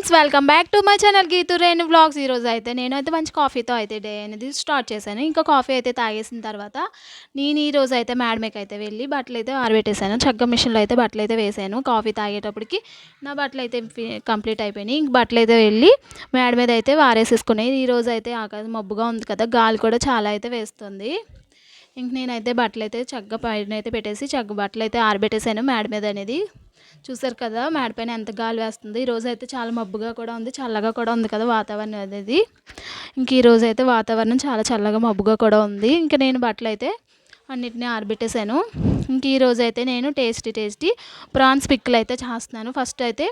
Friends, welcome back to my channel Geetu Renu vlogs. ఈరోజు అయితే నేనైతే మంచి కాఫీతో అయితే డే అనేది స్టార్ట్ చేశాను. ఇంకా కాఫీ అయితే తాగేసిన తర్వాత నేను ఈరోజు అయితే మేడమేకి అయితే వెళ్ళి బట్టలు అయితే ఆరబెట్టేశాను. చక్క మిషన్లో అయితే బట్టలు అయితే వేసాను. కాఫీ తాగేటప్పటికి నా బట్టలు అయితే కంప్లీట్ అయిపోయినాయి. ఇంక బట్టలు అయితే వెళ్ళి మేడ మీద అయితే వారేసేసుకున్నాయి. ఈరోజు అయితే ఆకాశం మబ్బుగా ఉంది కదా, గాలి కూడా చాలా అయితే వేస్తుంది. ఇంక నేనైతే బట్టలు అయితే చక్కగా పైన అయితే పెట్టేసి బట్టలు అయితే ఆరబెట్టేశాను మేడ మీద అనేది. చూసారు కదా మేడపైన ఎంత గాలి వేస్తుంది. ఈరోజు అయితే చాలా మబ్బుగా కూడా ఉంది, చల్లగా కూడా ఉంది కదా వాతావరణం అనేది. ఇంక ఈరోజు అయితే వాతావరణం చాలా చల్లగా మబ్బుగా కూడా ఉంది. ఇంక నేను బట్టలు అయితే అన్నిటినీ ఆరబెట్టేశాను. ఇంక ఈరోజు అయితే నేను టేస్టీ ప్రాన్స్ పిక్కలు అయితే చేస్తున్నాను. ఫస్ట్ అయితే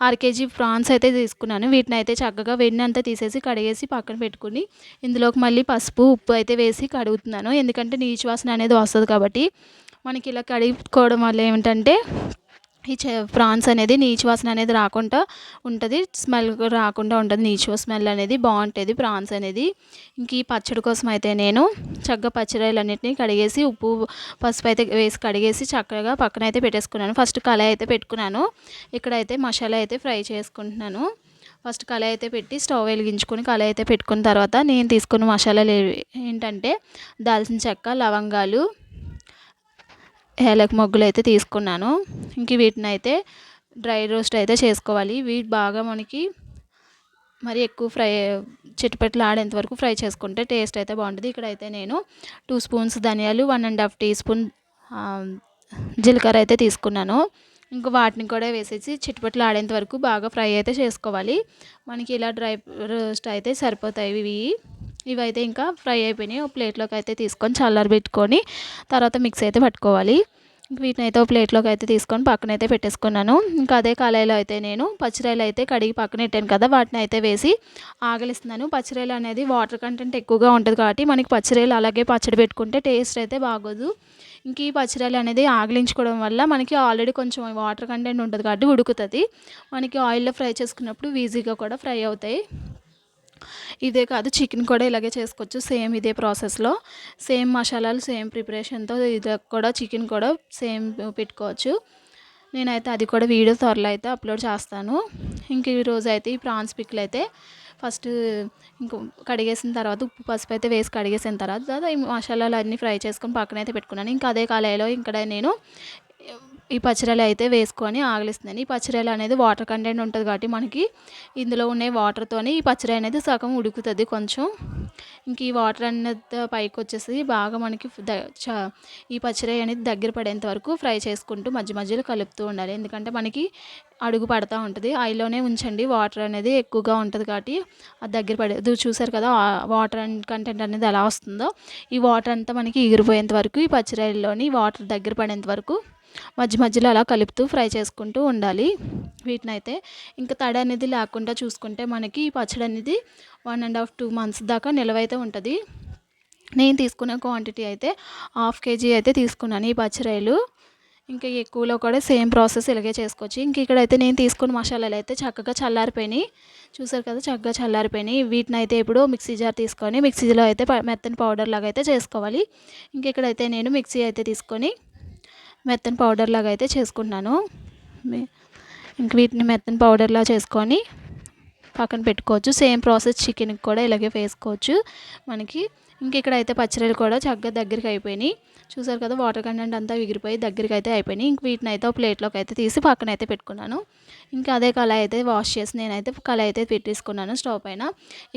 6 కేజీ ప్రాన్స్ అయితే తీసుకున్నాను. వీటిని అయితే చక్కగా వెన్న అంతా తీసేసి కడిగేసి పక్కన పెట్టుకుని ఇందులోకి మళ్ళీ పసుపు ఉప్పు అయితే వేసి కడుగుతున్నాను. ఎందుకంటే నీచు వాసన అనేది వస్తుంది కాబట్టి మనకి ఇలా కడుక్కోవడం వల్ల ఏమిటంటే ఈ ప్రాన్స్ అనేది నీచు వాసన అనేది రాకుండా ఉంటుంది, స్మెల్ రాకుండా ఉంటుంది. నీచు స్మెల్ అనేది బాగుంటుంది ప్రాన్స్ అనేది. ఇంక ఈ పచ్చడి కోసం అయితే నేను చక్కగా పచ్చిరాయలన్నింటినీ కడిగేసి ఉప్పు పసుపు అయితే వేసి కడిగేసి చక్కగా పక్కన అయితే పెట్టేసుకున్నాను. ఫస్ట్ కళాయి అయితే పెట్టుకున్నాను. ఇక్కడైతే మసాలా అయితే ఫ్రై చేసుకుంటున్నాను. ఫస్ట్ కళాయి అయితే పెట్టి స్టవ్ వెలిగించుకొని కళాయి అయితే పెట్టుకున్న తర్వాత నేను తీసుకున్న మసాలాలు ఏంటంటే దాల్చిన చెక్క, లవంగాలు, ఏలక మొగ్గులు అయితే తీసుకున్నాను. ఇంక వీటిని అయితే డ్రై రోస్ట్ అయితే చేసుకోవాలి. వీటి బాగా మనకి మరి ఎక్కువ ఫ్రై చిటపట్లు ఆడేంత వరకు ఫ్రై చేసుకుంటే టేస్ట్ అయితే బాగుంటుంది. ఇక్కడైతే నేను 2 స్పూన్స్ ధనియాలు, 1.5 టీ స్పూన్ జీలకర్ర అయితే తీసుకున్నాను. ఇంకా వాటిని కూడా వేసేసి చిటపట్లు ఆడేంత వరకు బాగా ఫ్రై అయితే చేసుకోవాలి. మనకి ఇలా డ్రై రోస్ట్ అయితే సరిపోతాయి. ఇవైతే ఇంకా ఫ్రై అయిపోయినాయి. ఒక ప్లేట్లోకి అయితే తీసుకొని చల్లారబెట్టుకొని తర్వాత మిక్స్ అయితే పట్టుకోవాలి. వీటిని అయితే ఒక ప్లేట్లోకి అయితే తీసుకొని పక్కన అయితే పెట్టేసుకున్నాను. ఇంకా అదే కళాయిలో అయితే నేను పచ్చిరాయలు అయితే కడిగి పక్కన పెట్టాను కదా, వాటిని అయితే వేసి ఆగలిస్తున్నాను. పచ్చిరాయలు అనేది వాటర్ కంటెంట్ ఎక్కువగా ఉంటుంది కాబట్టి మనకి పచ్చిరాయలు అలాగే పచ్చడి పెట్టుకుంటే టేస్ట్ అయితే బాగోదు. ఇంక ఈ పచ్చిరాయలు అనేది ఆగలించుకోవడం వల్ల మనకి ఆల్రెడీ కొంచెం వాటర్ కంటెంట్ ఉంటుంది కాబట్టి ఉడుకుతుంది. మనకి ఆయిల్లో ఫ్రై చేసుకున్నప్పుడు ఈజీగా కూడా ఫ్రై అవుతాయి. ఇదే కాదు, చికెన్ కూడా ఇలాగే చేసుకోవచ్చు. సేమ్ ఇదే ప్రాసెస్లో సేమ్ మసాలాలు సేమ్ ప్రిపరేషన్తో ఇది కూడా చికెన్ కూడా సేమ్ పెట్టుకోవచ్చు. నేనైతే అది కూడా వీడియో త్వరలో అయితే అప్లోడ్ చేస్తాను. ఇంక ఈరోజు అయితే ఈ ప్రాన్స్ పిక్కలు అయితే ఫస్ట్ ఇంకో కడిగేసిన తర్వాత ఉప్పు పసుపు అయితే వేసి కడిగేసిన తర్వాత ఈ మసాలాలు అన్నీ ఫ్రై చేసుకొని పక్కన అయితే పెట్టుకున్నాను. ఇంకా అదే కళాయిలో ఇక్కడ నేను ఈ పచ్చిరాయలు అయితే వేసుకొని ఆగలిస్తున్నాను. ఈ పచ్చిరాయలు అనేది వాటర్ కంటెంట్ ఉంటుంది కాబట్టి మనకి ఇందులో ఉన్న వాటర్తోనే ఈ పచ్చిరాయ అనేది సగం ఉడుకుతుంది కొంచెం. ఇంక ఈ వాటర్ అనేది పైకి వచ్చేసి బాగా మనకి ఈ పచ్చిరాయ అనేది దగ్గర పడేంత వరకు ఫ్రై చేసుకుంటూ మధ్యలో కలుపుతూ ఉండాలి. ఎందుకంటే మనకి అడుగు పడుతూ ఉంటుంది. ఆయిల్లోనే ఉంచండి, వాటర్ అనేది ఎక్కువగా ఉంటుంది కాబట్టి అది దగ్గర పడేది. చూసారు కదా వాటర్ కంటెంట్ అనేది ఎలా వస్తుందో. ఈ వాటర్ అంతా మనకి ఎగిరిపోయేంత వరకు ఈ పచ్చిరాయల్లోని వాటర్ దగ్గర పడేంత వరకు మధ్యలో అలా కలుపుతూ ఫ్రై చేసుకుంటూ ఉండాలి. వీటిని అయితే ఇంకా తడి అనేది లేకుండా చూసుకుంటే మనకి ఈ పచ్చడి అనేది 1.5-2 months దాకా నిలవైతే ఉంటుంది. నేను తీసుకున్న క్వాంటిటీ అయితే 1/2 కేజీ అయితే తీసుకున్నాను ఈ పచ్చిరాయలు. ఇంకా ఎక్కువలో కూడా సేమ్ ప్రాసెస్ ఇలాగే చేసుకోవచ్చు. ఇంక ఇక్కడైతే నేను తీసుకున్న మసాలాలు అయితే చక్కగా చల్లారిపోయినాయి. చూసారు కదా చక్కగా చల్లారిపోయినాయి. వీటిని అయితే ఇప్పుడు మిక్సీ జార్ తీసుకొని మిక్సీలో అయితే మెత్తని పౌడర్ లాగా అయితే చేసుకోవాలి. ఇంక ఇక్కడైతే నేను మిక్సీ అయితే తీసుకొని మెత్తని పౌడర్ లాగా అయితే చేసుకుంటున్నాను. ఇంక వీటిని మెత్తని పౌడర్లా చేసుకొని పక్కన పెట్టుకోవచ్చు. సేమ్ ప్రాసెస్ చికెన్కి కూడా ఇలాగే వేసుకోవచ్చు మనకి. ఇంక ఇక్కడైతే పచ్చిరొయ్యలు కూడా చక్కగా దగ్గరికి అయిపోయినాయి. చూసారు కదా వాటర్ కంటెంట్ అంతా ఎగిరిపోయి దగ్గరికి అయితే అయిపోయినాయి. ఇంక వీటిని అయితే ఒక ప్లేట్లోకి అయితే తీసి పక్కన అయితే పెట్టుకున్నాను. ఇంకా అదే కళాయి అయితే వాష్ చేసి నేనైతే కళాయి అయితే పెట్టేసుకున్నాను స్టవ్ పైన.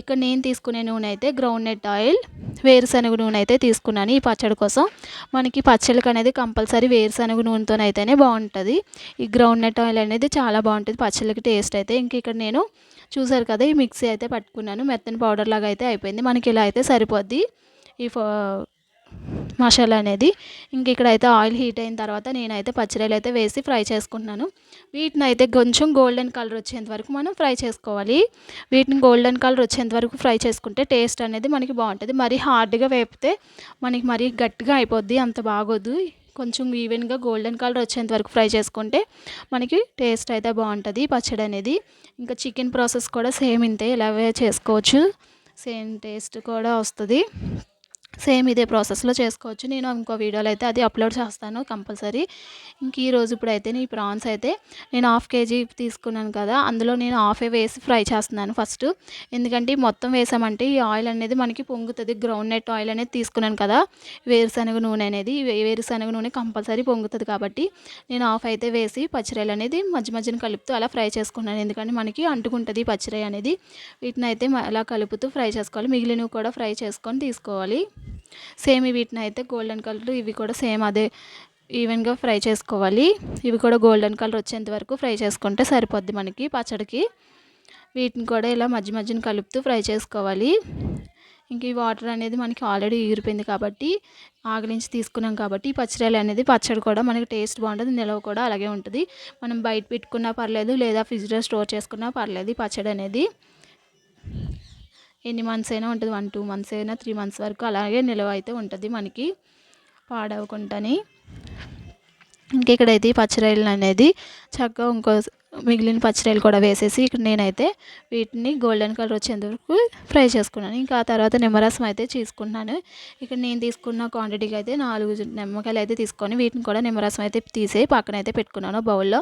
ఇక్కడ నేను తీసుకునే నూనె అయితే గ్రౌండ్నట్ ఆయిల్, వేరుశనగ నూనె అయితే తీసుకున్నాను ఈ పచ్చడి కోసం. మనకి పచ్చడికి అనేది కంపల్సరీ వేరుశనగ నూనెతోనైతేనే బాగుంటుంది. ఈ గ్రౌండ్నట్ ఆయిల్ అనేది చాలా బాగుంటుంది పచ్చళ్ళకి టేస్ట్ అయితే. ఇంక ఇక్కడ నేను చూసారు కదా ఈ మిక్సీ అయితే పట్టుకున్నాను. మెత్తని పౌడర్ లాగా అయితే అయిపోయింది. మనకి ఇలా అయితే సరిపోద్ది ఈ మసాలా అనేది. ఇంక ఇక్కడైతే ఆయిల్ హీట్ అయిన తర్వాత నేనైతే పచ్చిరాయలు అయితే వేసి ఫ్రై చేసుకుంటున్నాను. వీటిని అయితే కొంచెం గోల్డెన్ కలర్ వచ్చేంత వరకు మనం ఫ్రై చేసుకోవాలి. వీటిని గోల్డెన్ కలర్ వచ్చేంత వరకు ఫ్రై చేసుకుంటే టేస్ట్ అనేది మనకి బాగుంటుంది. మరీ హార్డ్గా వేపితే మనకి మరీ గట్టిగా అయిపోద్ది, అంత బాగోదు. కొంచెం ఈవెన్గా గోల్డెన్ కలర్ వచ్చేంత వరకు ఫ్రై చేసుకుంటే మనకి టేస్ట్ అయితే బాగుంటుంది పచ్చడి అనేది. ఇంకా చికెన్ ప్రాసెస్ కూడా సేమ్ ఇంతే, ఇలాగే చేసుకోవచ్చు. సేమ్ టేస్ట్ కూడా వస్తుంది. సేమ్ ఇదే ప్రాసెస్లో చేసుకోవచ్చు. నేను ఇంకో వీడియోలో అయితే అది అప్లోడ్ చేస్తాను కంపల్సరీ. ఇంక ఈరోజు ఇప్పుడైతే ఈ ప్రాన్స్ అయితే నేను 1/2 కేజీ తీసుకున్నాను కదా, అందులో నేను హాఫే వేసి ఫ్రై చేస్తున్నాను ఫస్ట్. ఎందుకంటే మొత్తం వేసామంటే ఈ ఆయిల్ అనేది మనకి పొంగుతుంది. గ్రౌండ్ నట్ ఆయిల్ అనేది తీసుకున్నాను కదా, వేరుశనగ నూనె అనేది, వేరుశనగ నూనె కంపల్సరీ పొంగుతుంది కాబట్టి నేను హాఫ్ అయితే వేసి పచ్చిరొయ్యలు అనేది మధ్య మధ్యన కలుపుతూ అలా ఫ్రై చేసుకున్నాను. ఎందుకంటే మనకి అంటుకుంటుంది పచ్చిరొయ్య అనేది. వీటిని అయితే అలా కలుపుతూ ఫ్రై చేసుకోవాలి. మిగిలినవి కూడా ఫ్రై చేసుకొని తీసుకోవాలి. సేమ్ వీటిని అయితే గోల్డెన్ కలర్, ఇవి కూడా సేమ్ అదే ఈవెన్గా ఫ్రై చేసుకోవాలి. ఇవి కూడా గోల్డెన్ కలర్ వచ్చేంత వరకు ఫ్రై చేసుకుంటే సరిపోద్ది మనకి పచ్చడికి. వీటిని కూడా ఇలా మధ్య మధ్యన కలుపుతూ ఫ్రై చేసుకోవాలి. ఇంక ఈ వాటర్ అనేది మనకి ఆల్రెడీ ఈరిపోయింది కాబట్టి, ఆగలించి తీసుకున్నాం కాబట్టి పచ్చిరొయ్యలు అనేది పచ్చడి కూడా మనకి టేస్ట్ బాగుంటుంది, నిలవ కూడా అలాగే ఉంటుంది. మనం బయట పెట్టుకున్నా పర్లేదు, లేదా ఫ్రిడ్జ్లో స్టోర్ చేసుకున్నా పర్లేదు. ఈ పచ్చడి అనేది ఎన్ని మంత్స్ అయినా ఉంటుంది, 1-2 మంత్స్ అయినా 3 మంత్స్ వరకు అలాగే నిలవ అయితే ఉంటుంది మనకి పాడవకుండాని. ఇంక ఇక్కడైతే ఈ పచ్చిరొయ్యలు అనేది చక్కగా మిగిలిన పచ్చిరొయ్యలు కూడా వేసేసి ఇక్కడ నేనైతే వీటిని గోల్డెన్ కలర్ వచ్చేంత వరకు ఫ్రై చేసుకున్నాను. ఇంకా ఆ తర్వాత నిమ్మరసం అయితే తీసుకున్నాను. ఇక్కడ నేను తీసుకున్న క్వాంటిటీకి అయితే 4 నిమ్మకాయలు అయితే తీసుకొని వీటిని కూడా నిమ్మరసం అయితే తీసి పక్కన అయితే పెట్టుకున్నాను బౌల్లో.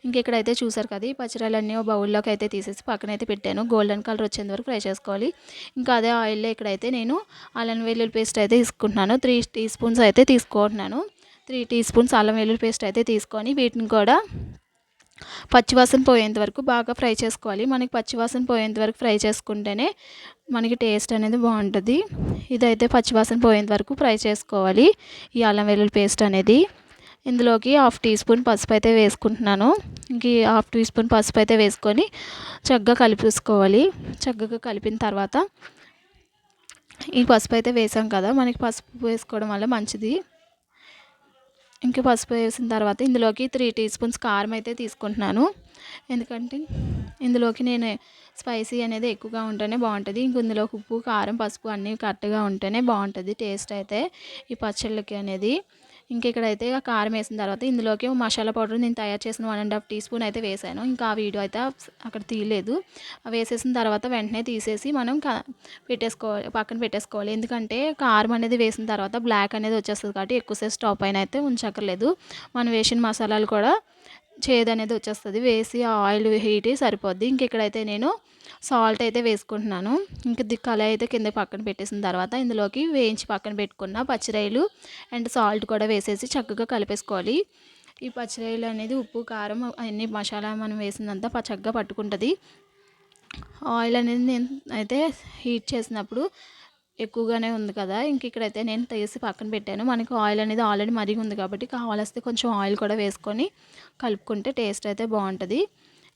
ఇంక ఇక్కడైతే చూసారు కదా, ఈ పచ్చిరొయ్యలన్నీ బౌల్లోకి అయితే తీసేసి పక్కన అయితే పెట్టాను. గోల్డెన్ కలర్ వచ్చేంత వరకు ఫ్రై చేసుకోవాలి. ఇంకా అదే ఆయిల్లో ఇక్కడైతే నేను అల్లం వెల్లుల్లి పేస్ట్ అయితే తీసుకుంటున్నాను. 3 టీ స్పూన్స్ అయితే తీసుకుంటున్నాను. 3 టీ స్పూన్స్ అల్లం వెల్లుల్లి పేస్ట్ అయితే తీసుకొని వీటిని కూడా పచ్చివాసన పోయేంత వరకు బాగా ఫ్రై చేసుకోవాలి. మనకి పచ్చివాసన పోయేంత వరకు ఫ్రై చేసుకుంటేనే మనకి టేస్ట్ అనేది బాగుంటుంది. ఇదైతే పచ్చివాసన పోయేంత వరకు ఫ్రై చేసుకోవాలి ఈ అల్లం వెల్లుల్లి పేస్ట్ అనేది. ఇందులోకి 1/2 టీ స్పూన్ పసుపు అయితే వేసుకుంటున్నాను. ఇంక 1/2 టీ స్పూన్ పసుపు అయితే వేసుకొని చక్కగా కలిపేసుకోవాలి. చక్కగా కలిపిన తర్వాత ఈ పసుపు అయితే వేసాం కదా, మనకి పసుపు వేసుకోవడం వల్ల మంచిది. ఇంక పసుపు వేసిన తర్వాత ఇందులోకి 3 టీ స్పూన్స్ కారం అయితే తీసుకుంటున్నాను. ఎందుకంటే ఇందులోకి నేను స్పైసీ అనేది ఎక్కువగా ఉంటేనే బాగుంటుంది. ఇంక ఇందులోకి ఉప్పు, కారం, పసుపు అన్నీ కరెక్ట్గా ఉంటేనే బాగుంటుంది టేస్ట్ అయితే ఈ పచ్చళ్ళకి అనేది. ఇంక ఇక్కడైతే కారం వేసిన తర్వాత ఇందులోకి మసాలా పౌడర్ నేను తయారు చేసిన 1.5 టీ స్పూన్ అయితే వేసాను. ఇంకా ఆ వీడియో అయితే అక్కడ తీయలేదు. వేసేసిన తర్వాత వెంటనే తీసేసి మనం పక్కన పెట్టేసుకోవాలి. ఎందుకంటే కారం అనేది వేసిన తర్వాత బ్లాక్ అనేది వచ్చేస్తుంది కాబట్టి ఎక్కువసేపు స్టవ్ పైన అయితే ఉంచక్కర్లేదు. మనం వేసిన మసాలాలు కూడా చేదు అనేది వచ్చేస్తుంది. వేసి ఆ ఆయిల్ హీట్ సరిపోద్ది. ఇంక ఇక్కడైతే నేను సాల్ట్ అయితే వేసుకుంటున్నాను. ఇంకా కళాయి అయితే కింద పక్కన పెట్టేసిన తర్వాత ఇందులోకి వేయించి పక్కన పెట్టుకున్న పచ్చిరొయ్యలు అండ్ సాల్ట్ కూడా వేసేసి చక్కగా కలిపేసుకోవాలి. ఈ పచ్చిరొయ్యలు అనేది ఉప్పు, కారం అన్ని మసాలా మనం వేసిందంతా చక్కగా పట్టుకుంటుంది. ఆయిల్ అనేది నేను అయితే హీట్ చేసినప్పుడు ఎక్కువగానే ఉంది కదా, ఇంక ఇక్కడైతే నేను తీసి పక్కన పెట్టాను. మనకి ఆయిల్ అనేది ఆల్రెడీ మరిగి ఉంది కాబట్టి కావాల్స్తే కొంచెం ఆయిల్ కూడా వేసుకొని కలుపుకుంటే టేస్ట్ అయితే బాగుంటుంది.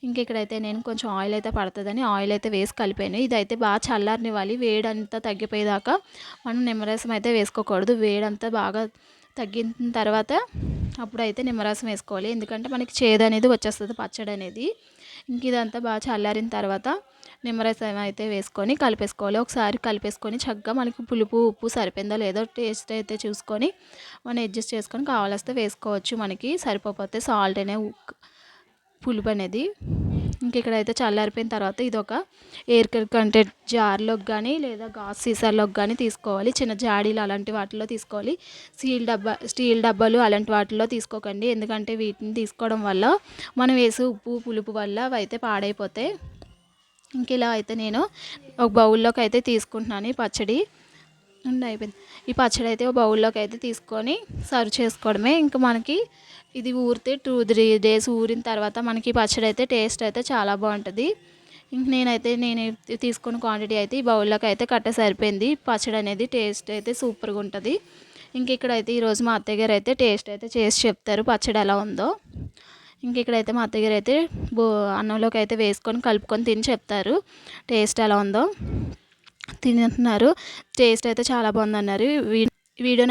ఇంక ఇక్కడైతే నేను కొంచెం ఆయిల్ అయితే పడుతుందని ఆయిల్ అయితే వేసి కలిపాను. ఇదైతే బాగా చల్లారనివ్వాలి. వేడంతా తగ్గిపోయేదాకా మనం నిమ్మరసం అయితే వేసుకోకూడదు. వేడంతా బాగా తగ్గిన తర్వాత అప్పుడైతే నిమ్మరసం వేసుకోవాలి. ఎందుకంటే మనకి చేదు అనేది వచ్చేస్తుంది పచ్చడి అనేది. ఇంక ఇదంతా బాగా చల్లారిన తర్వాత నిమ్మరసం అయితే వేసుకొని కలిపేసుకోవాలి. ఒకసారి కలిపేసుకొని చక్కగా మనకి పులుపు, ఉప్పు సరిపోయిందో లేదో టేస్ట్ అయితే చూసుకొని మనం అడ్జస్ట్ చేసుకొని కావాల్స్తే వేసుకోవచ్చు. మనకి సరిపోతే సాల్ట్ అనే పులుపు అనేది. ఇంక ఇక్కడైతే చల్లారిపోయిన తర్వాత ఇది ఒక ఎయిర్ కంటెంట్ జార్లోకి కానీ లేదా గాజు సీసాల్లోకి కానీ తీసుకోవాలి. చిన్న జాడీలు అలాంటి వాటిల్లో తీసుకోవాలి. స్టీల్ డబ్బాలు అలాంటి వాటిల్లో తీసుకోకండి. ఎందుకంటే వీటిని తీసుకోవడం వల్ల మనం వేసే ఉప్పు, పులుపు వల్ల అవి అయితే పాడైపోతాయి. ఇంక ఇలా అయితే నేను ఒక బౌల్లోకి అయితే తీసుకుంటున్నాను. ఈ పచ్చడి అయిపోయింది. ఈ పచ్చడి అయితే ఒక బౌల్లోకి అయితే తీసుకొని సర్వ్ చేసుకోవడమే. ఇంకా మనకి ఇది ఊరితే 2-3 డేస్ ఊరిన తర్వాత మనకి పచ్చడి అయితే టేస్ట్ అయితే చాలా బాగుంటుంది. ఇంక నేను తీసుకున్న క్వాంటిటీ అయితే ఈ బౌల్లోకి అయితే సరిపోయింది. పచ్చడి అనేది టేస్ట్ అయితే సూపర్గా ఉంటుంది. ఇంక ఇక్కడైతే ఈరోజు మా అత్తయ్య గారు అయితే టేస్ట్ అయితే చేసి చెప్తారు పచ్చడి ఎలా ఉందో. ఇంక ఇక్కడైతే మా అత్తయ్య గారు అయితే అన్నంలోకి అయితే వేసుకొని కలుపుకొని తిని చెప్తారు టేస్ట్ ఎలా ఉందో. తింటున్నారు. టేస్ట్ అయితే చాలా బాగుందన్నారు. వీడియో